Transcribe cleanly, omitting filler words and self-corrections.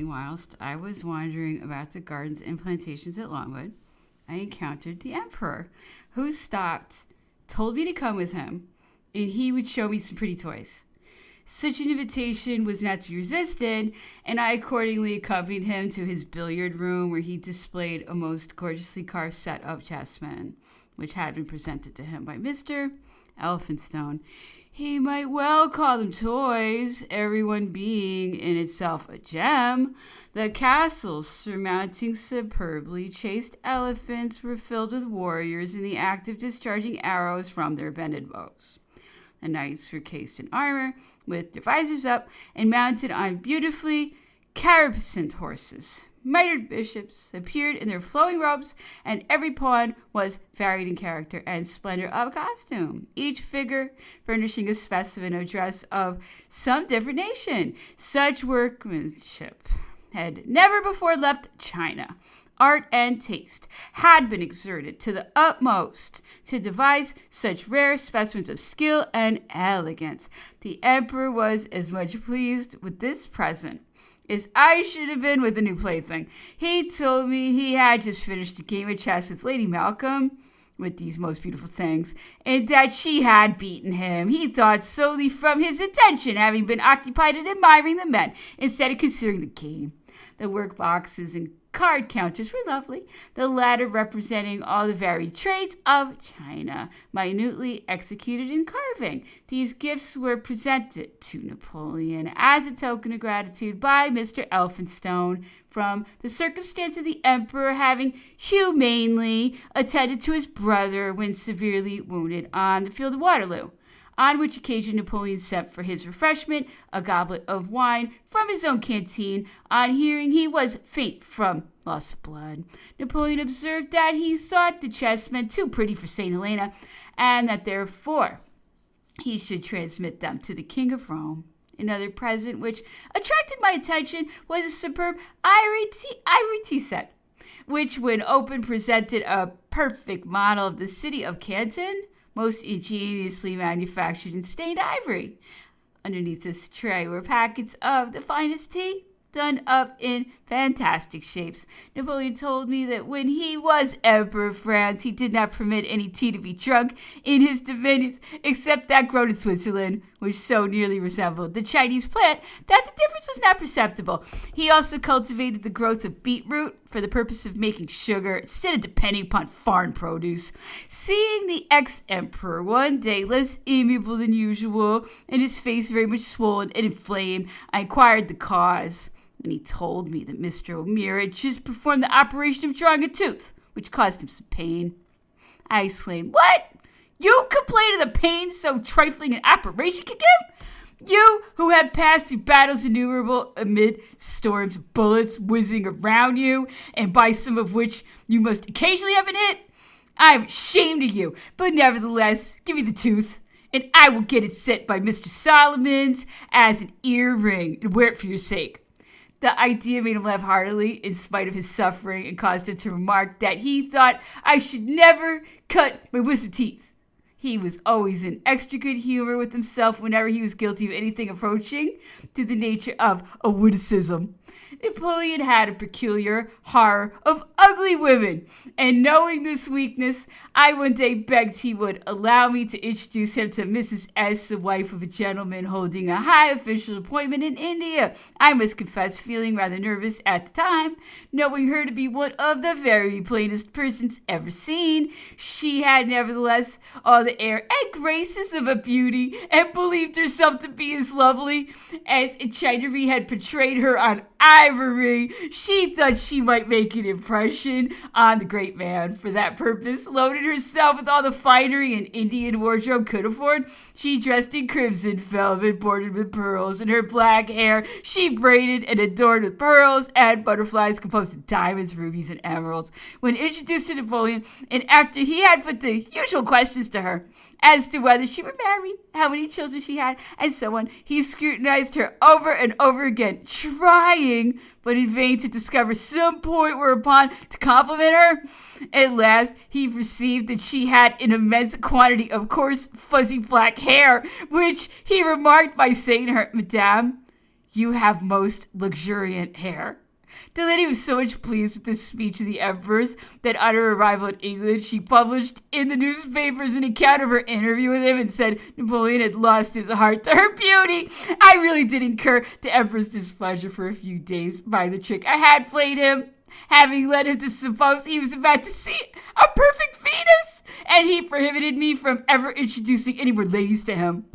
morning, whilst I was wandering about the gardens and plantations at Longwood, I encountered the emperor, who stopped, told me to come with him, and he would show me some pretty toys. Such an invitation was not to be resisted, and I accordingly accompanied him to his billiard room, where he displayed a most gorgeously carved set of chessmen, which had been presented to him by Mr. Elphinstone. He might well call them toys, every one being in itself a gem. The castles surmounting superbly chased elephants were filled with warriors in the act of discharging arrows from their bended bows. The knights were cased in armor, with their visors up, and mounted on beautifully caparisoned horses. Mitred bishops appeared in their flowing robes, and every pawn was varied in character and splendor of costume, each figure furnishing a specimen of dress of some different nation. Such workmanship had never before left China. Art and taste had been exerted to the utmost to devise such rare specimens of skill and elegance. The emperor was as much pleased with this present as I should have been with a new plaything. He told me he had just finished a game of chess with Lady Malcolm, with these most beautiful things, and that she had beaten him. He thought solely from his attention, having been occupied in admiring the men instead of considering the game. The work boxes and card counters were lovely, the latter representing all the varied trades of China, minutely executed in carving. These gifts were presented to Napoleon as a token of gratitude by Mr. Elphinstone from the circumstance of the emperor having humanely attended to his brother when severely wounded on the field of Waterloo, on which occasion Napoleon sent for his refreshment a goblet of wine from his own canteen on hearing he was faint from loss of blood. Napoleon observed that he thought the chessmen too pretty for St. Helena, and that therefore he should transmit them to the King of Rome. Another present which attracted my attention was a superb ivory tea set, which when opened presented a perfect model of the city of Canton, most ingeniously manufactured in stained ivory. Underneath this tray were packets of the finest tea, done up in fantastic shapes. Napoleon told me that when he was Emperor of France, he did not permit any tea to be drunk in his dominions, except that grown in Switzerland, which so nearly resembled the Chinese plant that the difference was not perceptible. He also cultivated the growth of beetroot for the purpose of making sugar instead of depending upon foreign produce. Seeing the ex-emperor one day less amiable than usual and his face very much swollen and inflamed, I inquired the cause. And he told me that Mr. O'Meara had just performed the operation of drawing a tooth, which caused him some pain. I exclaimed, "What? You complain of the pain so trifling an operation could give? You who have passed through battles innumerable amid storms of bullets whizzing around you, and by some of which you must occasionally have been hit? I am ashamed of you, but nevertheless, give me the tooth, and I will get it set by Mr. Solomon's as an earring, and wear it for your sake." The idea made him laugh heartily in spite of his suffering, and caused him to remark that he thought I should never cut my wisdom teeth. He was always in extra good humor with himself whenever he was guilty of anything approaching to the nature of a witticism. Napoleon had a peculiar horror of ugly women, and knowing this weakness, I one day begged he would allow me to introduce him to Mrs. S., the wife of a gentleman holding a high official appointment in India. I must confess feeling rather nervous at the time, knowing her to be one of the very plainest persons ever seen. She had nevertheless all the air and graces of a beauty, and believed herself to be as lovely as Chinery had portrayed her on ivory. She thought she might make an impression on the great man. For that purpose, loaded herself with all the finery an Indian wardrobe could afford. She dressed in crimson velvet bordered with pearls, and her black hair she braided and adorned with pearls and butterflies composed of diamonds, rubies, and emeralds. When introduced to Napoleon, and after he had put the usual questions to her as to whether she were married, how many children she had, and so on, he scrutinized her over and over again, trying, but in vain, to discover some point whereupon to compliment her. At last, he perceived that she had an immense quantity of coarse, fuzzy black hair, which he remarked by saying to her, "Madame, You have most luxuriant hair. The lady was so much pleased with this speech of the Emperor's that on her arrival in England, she published in the newspapers an account of her interview with him and said Napoleon had lost his heart to her beauty. I really did incur the Emperor's displeasure for a few days by the trick I had played him, having led him to suppose he was about to see a perfect Venus, and he prohibited me from ever introducing any more ladies to him.